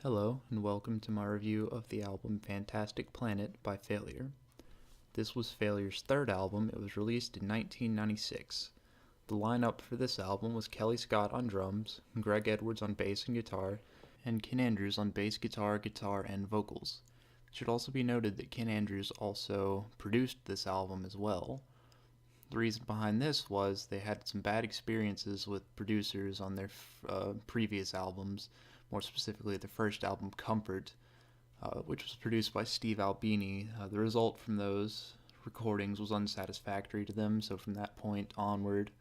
Hello, and welcome to my review of the album Fantastic Planet by Failure. This was Failure's third album. It was released in 1996. The lineup for this album was Kelly Scott on drums, Greg Edwards on bass and guitar, and Ken Andrews on bass guitar, and vocals. It should also be noted that Ken Andrews also produced this album as well. The reason behind this was they had some bad experiences with producers on their previous albums, more specifically the first album, Comfort, which was produced by Steve Albini. The result from those recordings was unsatisfactory to them, so from that point onward,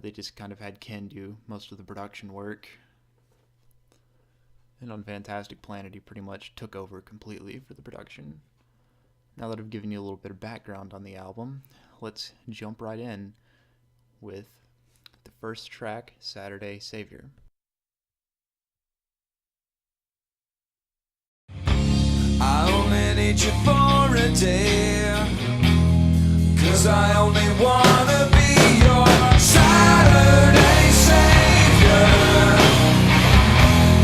they just kind of had Ken do most of the production work. And on Fantastic Planet, he pretty much took over completely for the production. Now that I've given you a little bit of background on the album, let's jump right in with the first track, Saturday Savior. I only need you for a day, 'cause I only wanna be your Saturday Savior.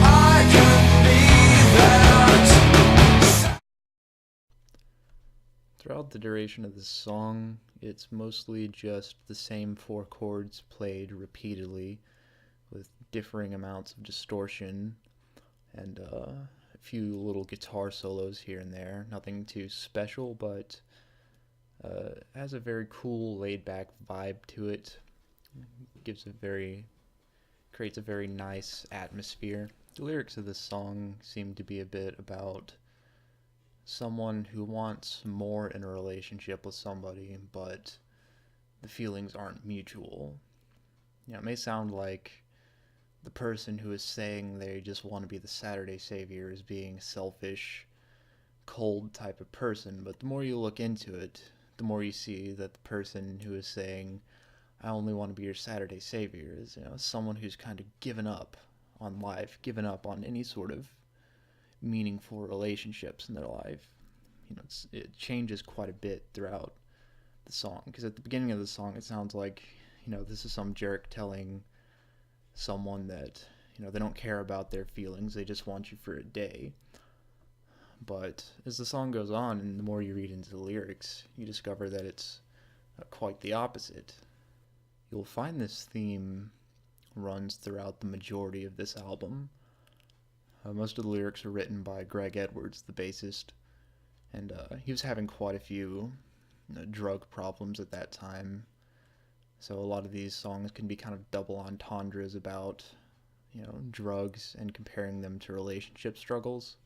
I can be that. Throughout the duration of the song, it's mostly just the same four chords played repeatedly with differing amounts of distortion and a few little guitar solos here and there. Nothing too special, but has a very cool, laid-back vibe to it. Creates a very nice atmosphere. The lyrics of this song seem to be a bit about someone who wants more in a relationship with somebody, but the feelings aren't mutual. It may sound like the person who is saying they just want to be the Saturday Savior is being a selfish, cold type of person, but the more you look into it, the more you see that the person who is saying, I only want to be your Saturday Savior, is someone who's kind of given up on life, given up on any sort of meaningful relationships in their life. It changes quite a bit throughout the song, because at the beginning of the song it sounds like, this is some jerk telling someone that, they don't care about their feelings, they just want you for a day. But as the song goes on, and the more you read into the lyrics, you discover that it's quite the opposite. You'll find this theme runs throughout the majority of this album. Most of the lyrics are written by Greg Edwards, the bassist, and he was having quite a few drug problems at that time. So a lot of these songs can be kind of double entendres about, drugs and comparing them to relationship struggles.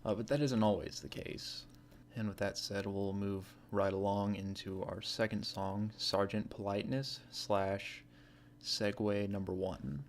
But that isn't always the case. And with that said, we'll move right along into our second song, Sergeant Politeness / segue number 1.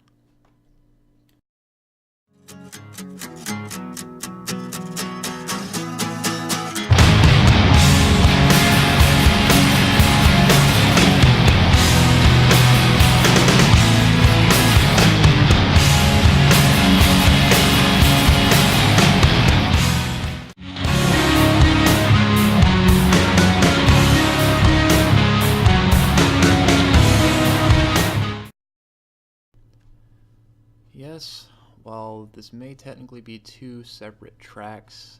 Yes, while this may technically be two separate tracks,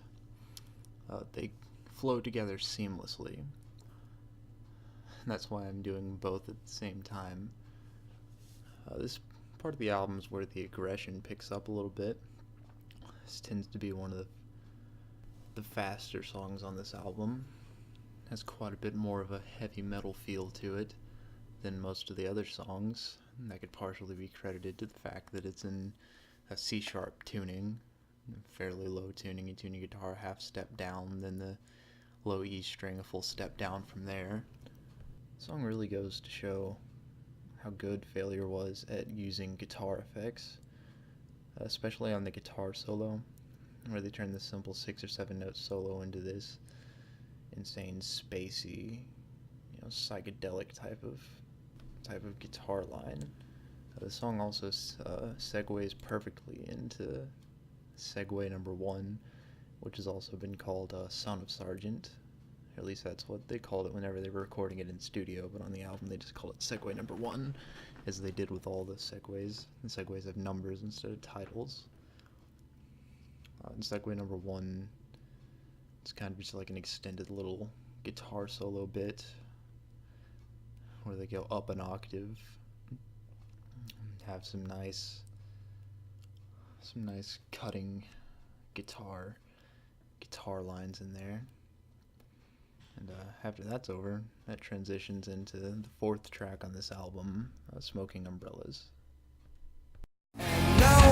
they flow together seamlessly. And that's why I'm doing both at the same time. This part of the album is where the aggression picks up a little bit. This tends to be one of the faster songs on this album. It has quite a bit more of a heavy metal feel to it than most of the other songs. And that could partially be credited to the fact that it's in a C-sharp tuning, fairly low tuning. You tune your guitar a half step down, then the low E string a full step down from there. The song really goes to show how good Failure was at using guitar effects, especially on the guitar solo, where they turn the simple 6 or 7 note solo into this insane, spacey, psychedelic type of guitar line. The song also segues perfectly into segue number 1, which has also been called Son of Sergeant. Or at least that's what they called it whenever they were recording it in studio, but on the album they just call it segue number 1, as they did with all the segues. The segues have numbers instead of titles. In segue number 1, it's kind of just like an extended little guitar solo bit where they go up an octave, have some nice cutting guitar lines in there. And after that's over, that transitions into the 4th track on this album, Smoking Umbrellas. No,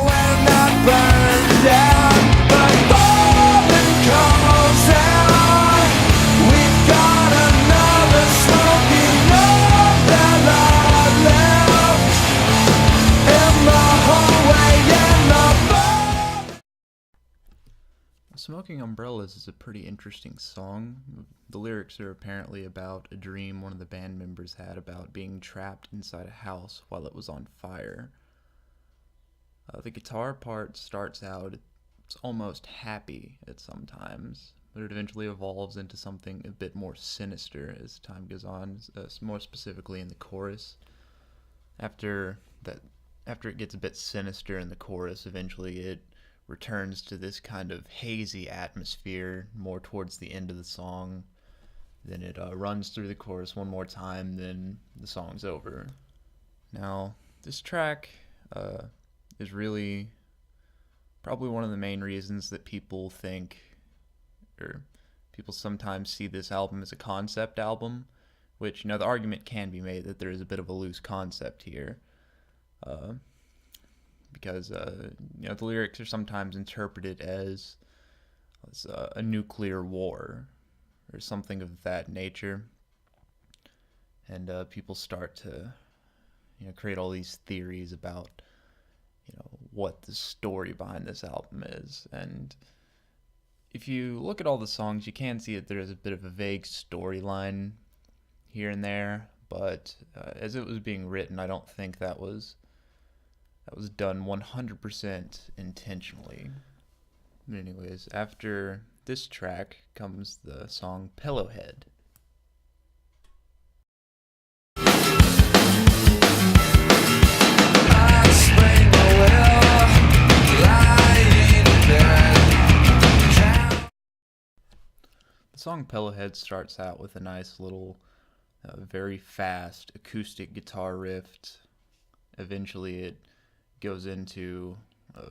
we're not burned down, but falling comes down. We've got another smoking umbrella left in the hallway in the Smoking Umbrellas is a pretty interesting song. The lyrics are apparently about a dream one of the band members had about being trapped inside a house while it was on fire. The guitar part starts out, it's almost happy at some times, but it eventually evolves into something a bit more sinister as time goes on, more specifically in the chorus. After it gets a bit sinister in the chorus, eventually it returns to this kind of hazy atmosphere more towards the end of the song. Then it runs through the chorus one more time, then the song's over. Now, this track is really probably one of the main reasons that people think, or people sometimes see this album as a concept album, which, the argument can be made that there is a bit of a loose concept here. Because the lyrics are sometimes interpreted as a nuclear war or something of that nature, and people start to create all these theories about what the story behind this album is. And if you look at all the songs, you can see that there is a bit of a vague storyline here and there, but as it was being written, I don't think that was done 100% intentionally. But anyways, after this track comes the song Pillowhead. The song Pillowhead starts out with a nice little, very fast acoustic guitar riff. Eventually it goes into a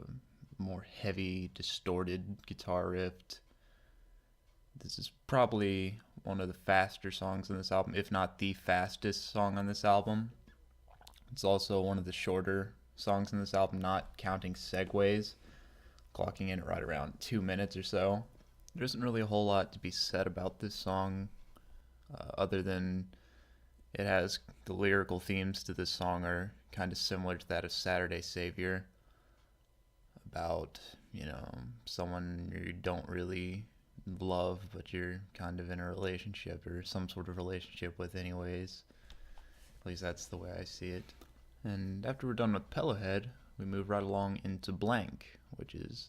more heavy, distorted guitar riff. This is probably one of the faster songs on this album, if not the fastest song on this album. It's also one of the shorter songs on this album, not counting segues, clocking in at right around 2 minutes or so. There isn't really a whole lot to be said about this song, other than it has the lyrical themes to this song are kind of similar to that of Saturday Savior, about, someone you don't really love, but you're kind of in a relationship or some sort of relationship with anyways. At least that's the way I see it. And after we're done with Pillowhead, we move right along into Blank, which is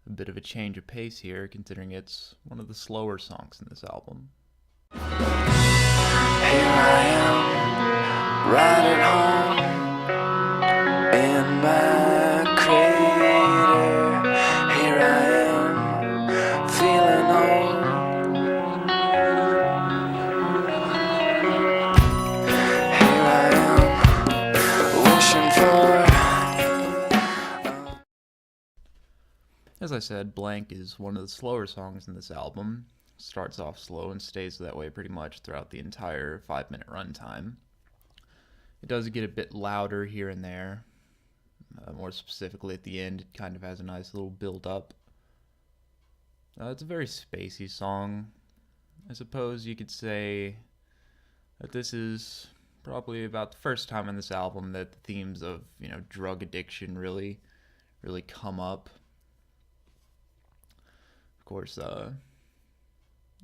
a bit of a change of pace here, considering it's one of the slower songs in this album. Here I am, right at home, in my crater. Here I am, feeling old. Here I am, wishing for. As I said, Blank is one of the slower songs in this album. Starts off slow and stays that way pretty much throughout the entire 5-minute runtime. It does get a bit louder here and there. More specifically at the end, it kind of has a nice little build-up. It's a very spacey song. I suppose you could say that this is probably about the first time on this album that the themes of, drug addiction really come up. Of course,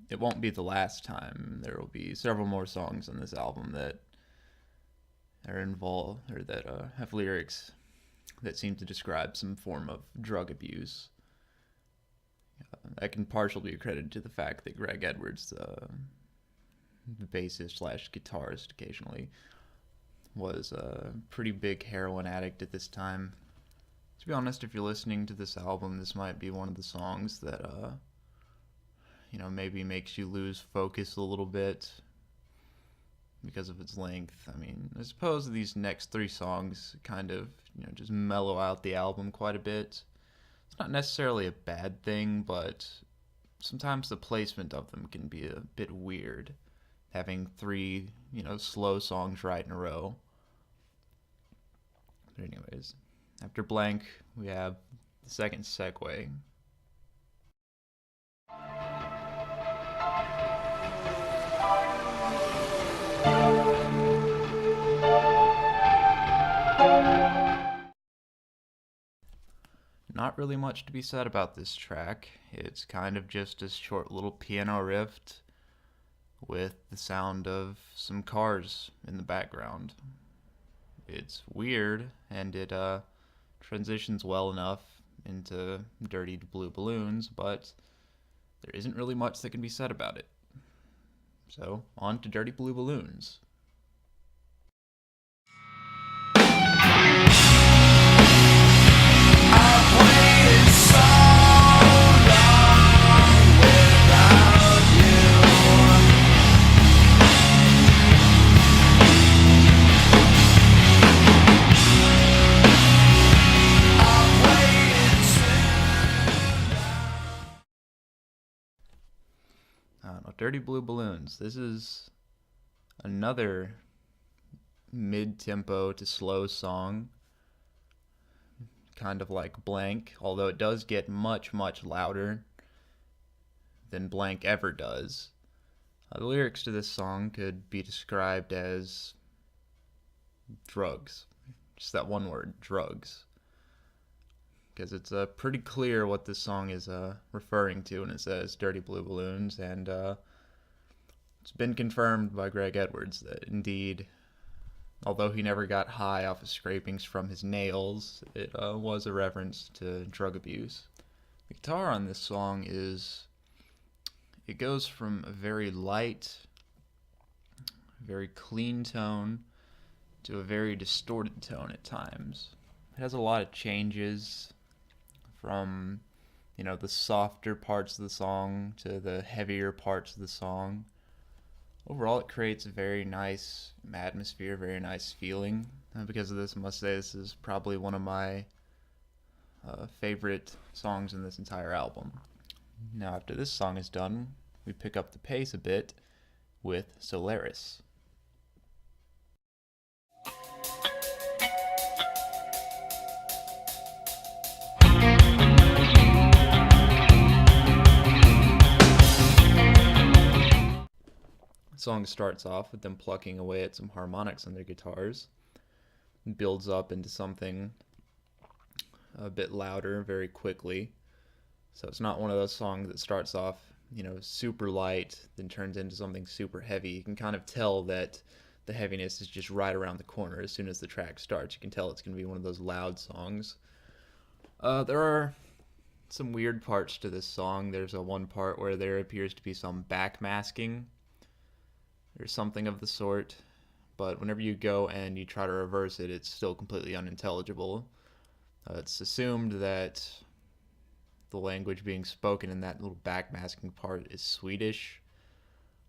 it won't be the last time. There will be several more songs on this album that are involved, or that have lyrics that seem to describe some form of drug abuse. That can partially be credited to the fact that Greg Edwards, the bassist / guitarist occasionally, was a pretty big heroin addict at this time. To be honest, if you're listening to this album, this might be one of the songs that, maybe makes you lose focus a little bit because of its length. I mean, I suppose these next three songs kind of, just mellow out the album quite a bit. It's not necessarily a bad thing, but sometimes the placement of them can be a bit weird. Having three, slow songs right in a row. But anyways, after Blank, we have the second segue. Not really much to be said about this track. It's kind of just a short little piano riff with the sound of some cars in the background. It's weird, and it transitions well enough into Dirty Blue Balloons, but there isn't really much that can be said about it. So, on to Dirty Blue Balloons. Dirty Blue Balloons. This is another mid-tempo to slow song, kind of like Blank, although it does get much, much louder than Blank ever does. The lyrics to this song could be described as drugs. Just that one word, drugs. Because it's pretty clear what this song is referring to when it says Dirty Blue Balloons, and it's been confirmed by Greg Edwards that indeed, although he never got high off of scrapings from his nails, it was a reference to drug abuse. The guitar on this song it goes from a very light, very clean tone to a very distorted tone at times. It has a lot of changes from, the softer parts of the song to the heavier parts of the song. Overall, it creates a very nice atmosphere, very nice feeling. Because of this, I must say this is probably one of my favorite songs in this entire album. Now, after this song is done, we pick up the pace a bit with Solaris. The song starts off with them plucking away at some harmonics on their guitars. It builds up into something a bit louder very quickly. So it's not one of those songs that starts off, super light, then turns into something super heavy. You can kind of tell that the heaviness is just right around the corner. As soon as the track starts, you can tell it's going to be one of those loud songs. There are some weird parts to this song. There's one part where there appears to be some backmasking or something of the sort, but whenever you go and you try to reverse it, it's still completely unintelligible. It's assumed that the language being spoken in that little backmasking part is Swedish,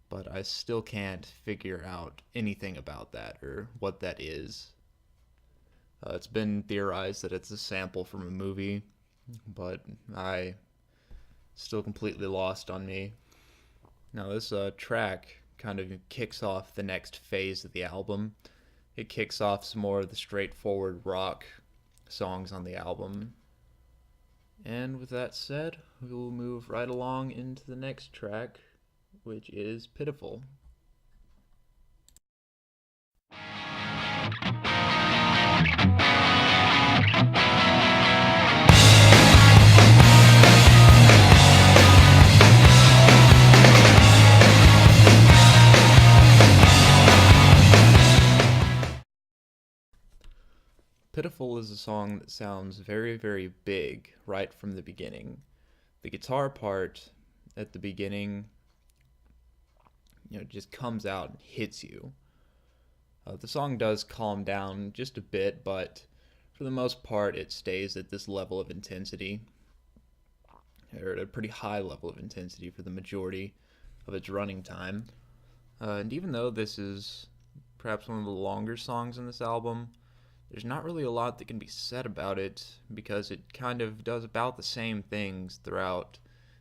but I still can't figure out anything about that or what that is. It's been theorized that it's a sample from a movie, but still completely lost on me. Now this track kind of kicks off the next phase of the album. It kicks off some more of the straightforward rock songs on the album. And with that said, we will move right along into the next track, which is Pitiful. Pitiful is a song that sounds very, very big right from the beginning. The guitar part at the beginning, just comes out and hits you. The song does calm down just a bit, but For the most part, it stays at this level of intensity, or at a pretty high level of intensity for the majority of its running time. And even though this is perhaps one of the longer songs in this album, there's not really a lot that can be said about it because it kind of does about the same things throughout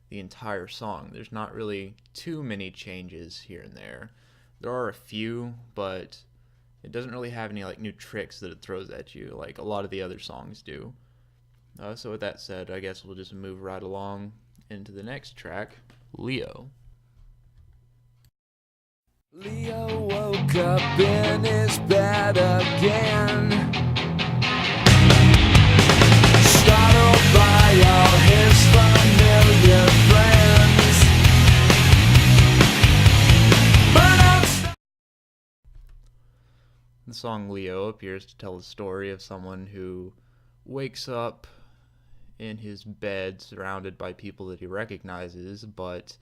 the entire song. There's not really too many changes here and there. There are a few, but it doesn't really have any like new tricks that it throws at you like a lot of the other songs do. So with that said, I guess we'll just move right along into the next track, Leo. Leo woke up in his bed again, startled by all his familiar friends. The song Leo appears to tell the story of someone who wakes up in his bed surrounded by people that he recognizes, but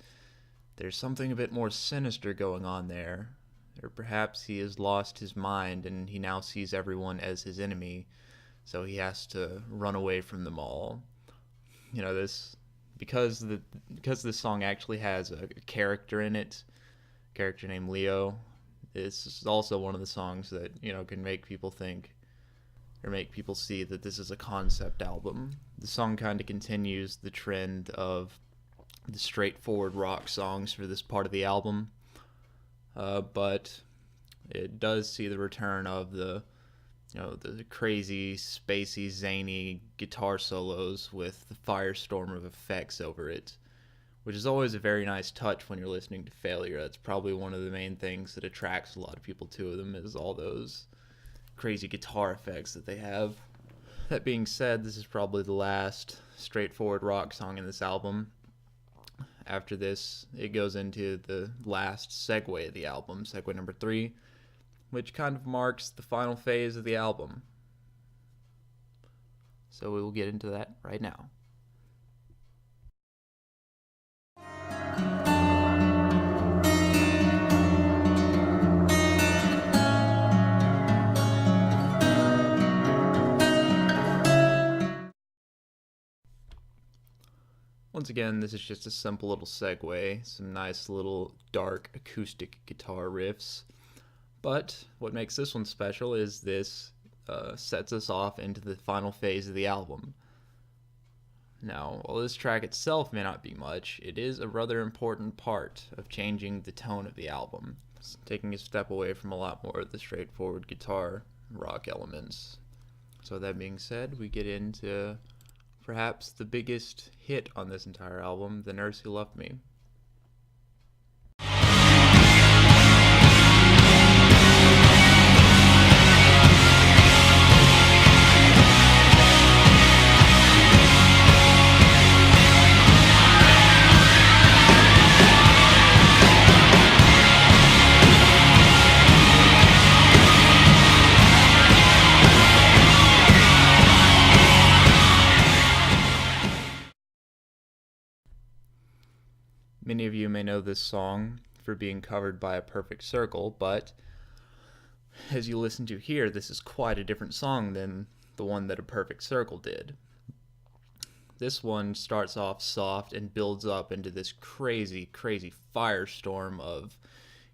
there's something a bit more sinister going on there. Or perhaps he has lost his mind and he now sees everyone as his enemy, so he has to run away from them all. You know, because this song actually has a character in it, a character named Leo. This is also one of the songs that, you know, can make people think or make people see that this is a concept album. The song kind of continues the trend of the straightforward rock songs for this part of the album, but it does see the return of the crazy, spacey, zany guitar solos with the firestorm of effects over it, which is always a very nice touch when you're listening to Failure. That's probably one of the main things that attracts a lot of people to them, is all those crazy guitar effects that they have. That being said, this is probably the last straightforward rock song in this album. After this, it goes into the last segue of the album, segue number 3, which kind of marks the final phase of the album. So we will get into that right now. Once again, this is just a simple little segue, some nice little dark acoustic guitar riffs. But what makes this one special is this sets us off into the final phase of the album. Now, while this track itself may not be much, it is a rather important part of changing the tone of the album. It's taking a step away from a lot more of the straightforward guitar rock elements. So that being said, we get into perhaps the biggest hit on this entire album, The Nurse Who Loved Me. Many of you may know this song for being covered by A Perfect Circle, but as you listen to here, this is quite a different song than the one that A Perfect Circle did. This one starts off soft and builds up into this crazy, crazy firestorm of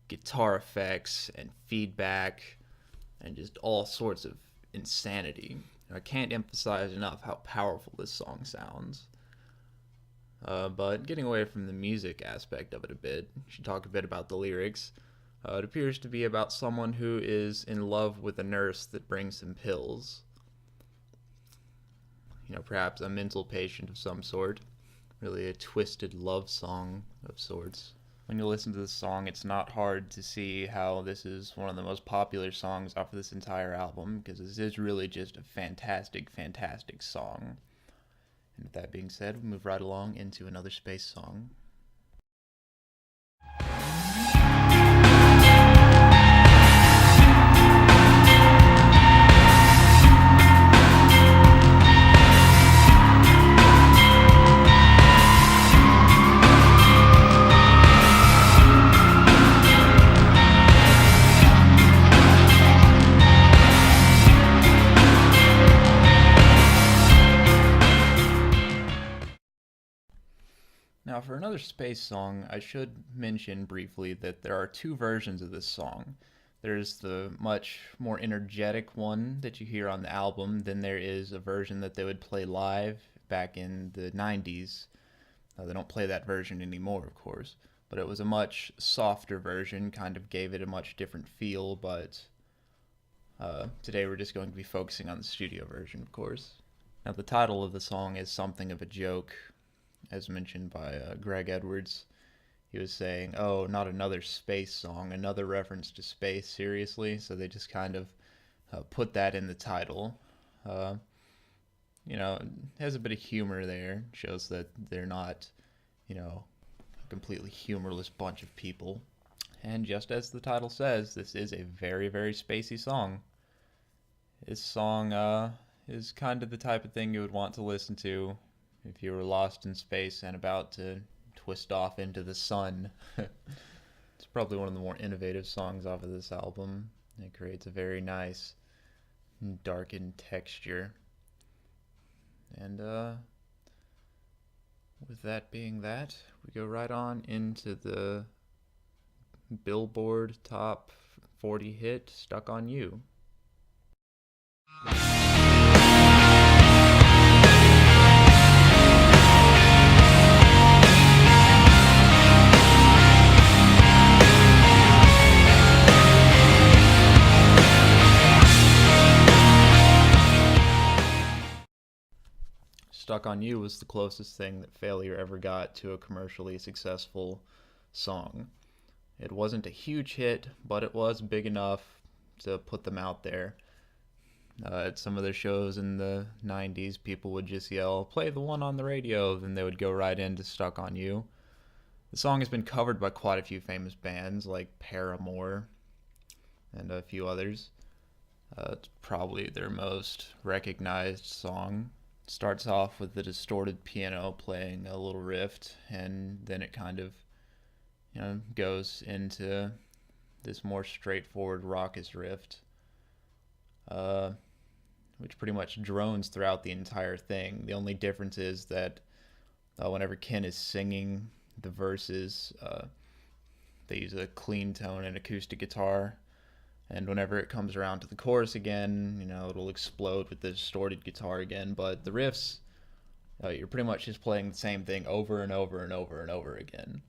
guitar effects and feedback and just all sorts of insanity. I can't emphasize enough how powerful this song sounds. But getting away from the music aspect of it a bit, we should talk a bit about the lyrics. It appears to be about someone who is in love with a nurse that brings him pills. You know, perhaps a mental patient of some sort. Really a twisted love song of sorts. When you listen to this song, it's not hard to see how this is one of the most popular songs off of this entire album, because this is really just a fantastic, fantastic song. And with that being said, we'll move right along into another space song. Now, for another space song, I should mention briefly that there are two versions of this song. There's the much more energetic one that you hear on the album, then there is a version that they would play live back in the 90s. They don't play that version anymore, of course, but it was a much softer version, kind of gave it a much different feel, but today we're just going to be focusing on the studio version, of course. Now, the title of the song is something of a joke, as mentioned by Greg Edwards. He was saying, oh, not another space song, another reference to space, seriously? So they just kind of put that in the title. It has a bit of humor there, shows that they're not, a completely humorless bunch of people. And just as the title says, this is a very, very spacey song. This song is kind of the type of thing you would want to listen to if you were lost in space and about to twist off into the sun. It's probably one of the more innovative songs off of this album. It creates a very nice darkened texture. And with that being that, we go right on into the Billboard Top 40 hit, Stuck on You. Stuck on You was the closest thing that Failure ever got to a commercially successful song. It wasn't a huge hit, but it was big enough to put them out there. At some of their shows in the 90s, people would just yell, "Play the one on the radio," then they would go right into Stuck on You. The song has been covered by quite a few famous bands like Paramore and a few others. It's probably their most recognized song. It starts off with the distorted piano playing a little riff, and then it kind of goes into this more straightforward raucous riff, which pretty much drones throughout the entire thing. The only difference is that whenever Ken is singing the verses, they use a clean tone and acoustic guitar, and whenever it comes around to the chorus again, it'll explode with the distorted guitar again. But the riffs, you're pretty much just playing the same thing over and over and over and over again.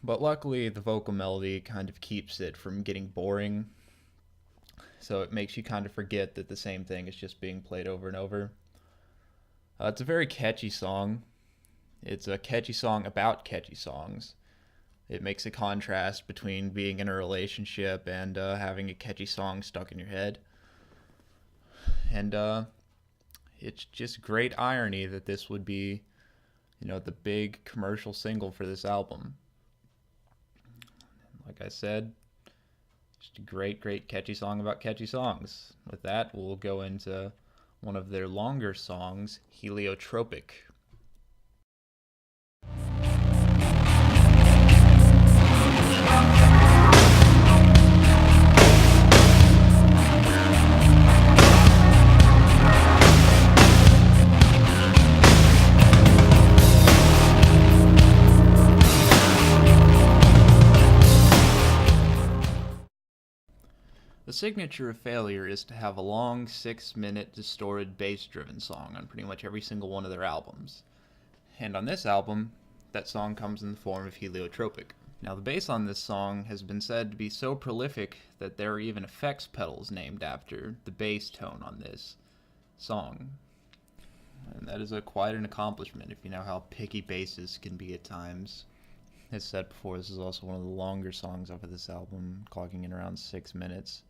But luckily, the vocal melody kind of keeps it from getting boring, so it makes you kind of forget that the same thing is just being played over and over. It's a very catchy song. It's a catchy song about catchy songs. It makes a contrast between being in a relationship and having a catchy song stuck in your head. And it's just great irony that this would be, the big commercial single for this album. Like I said, just a great, great catchy song about catchy songs. With that, we'll go into one of their longer songs, Heliotropic. The signature of Failure is to have a long 6-minute distorted bass-driven song on pretty much every single one of their albums. And on this album, that song comes in the form of Heliotropic. Now, the bass on this song has been said to be so prolific that there are even effects pedals named after the bass tone on this song. And that is quite an accomplishment if you know how picky bassists can be at times. As said before, this is also one of the longer songs off of this album, clocking in around 6 minutes.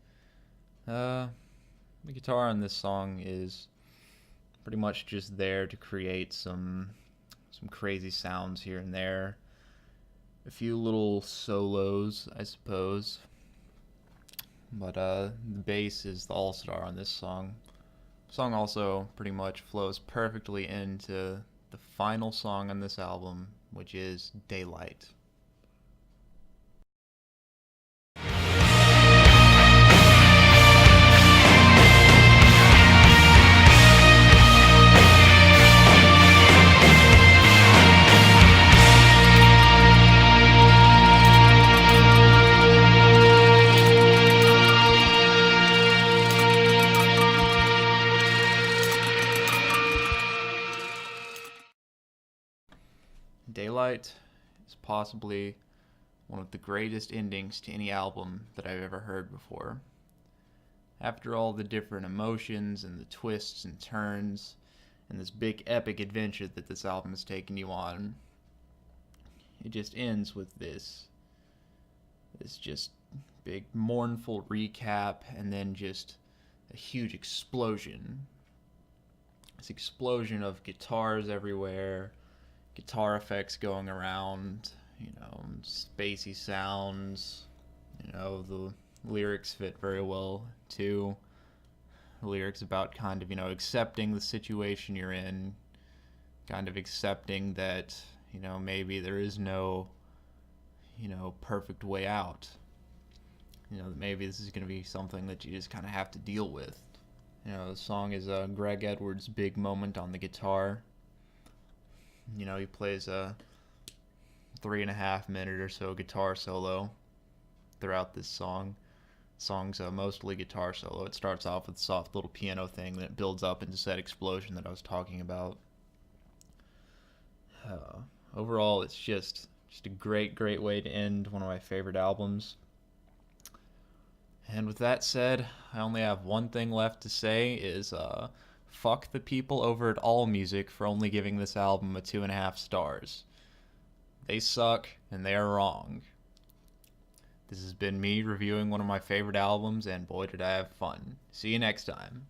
The guitar on this song is pretty much just there to create some crazy sounds here and there. A few little solos, I suppose. But the bass is the all-star on this song. The song also pretty much flows perfectly into the final song on this album, which is Daylight. Daylight is possibly one of the greatest endings to any album that I've ever heard before. After all the different emotions and the twists and turns and this big epic adventure that this album has taken you on, it just ends with this just big mournful recap and then just a huge explosion. This explosion of guitars everywhere, guitar effects going around, spacey sounds. The lyrics fit very well too. The lyrics about kind of, accepting the situation you're in, kind of accepting that, maybe there is no, perfect way out. That maybe this is going to be something that you just kind of have to deal with. The song is Greg Edwards' big moment on the guitar. He plays a 3.5 minute or so guitar solo throughout this song. The song's mostly guitar solo. It starts off with a soft little piano thing, then it builds up into that explosion that I was talking about. Overall, it's just a great way to end one of my favorite albums. And with that said, I only have one thing left to say is fuck the people over at AllMusic for only giving this album a 2.5 stars. They suck, and they are wrong. This has been me reviewing one of my favorite albums, and boy did I have fun. See you next time.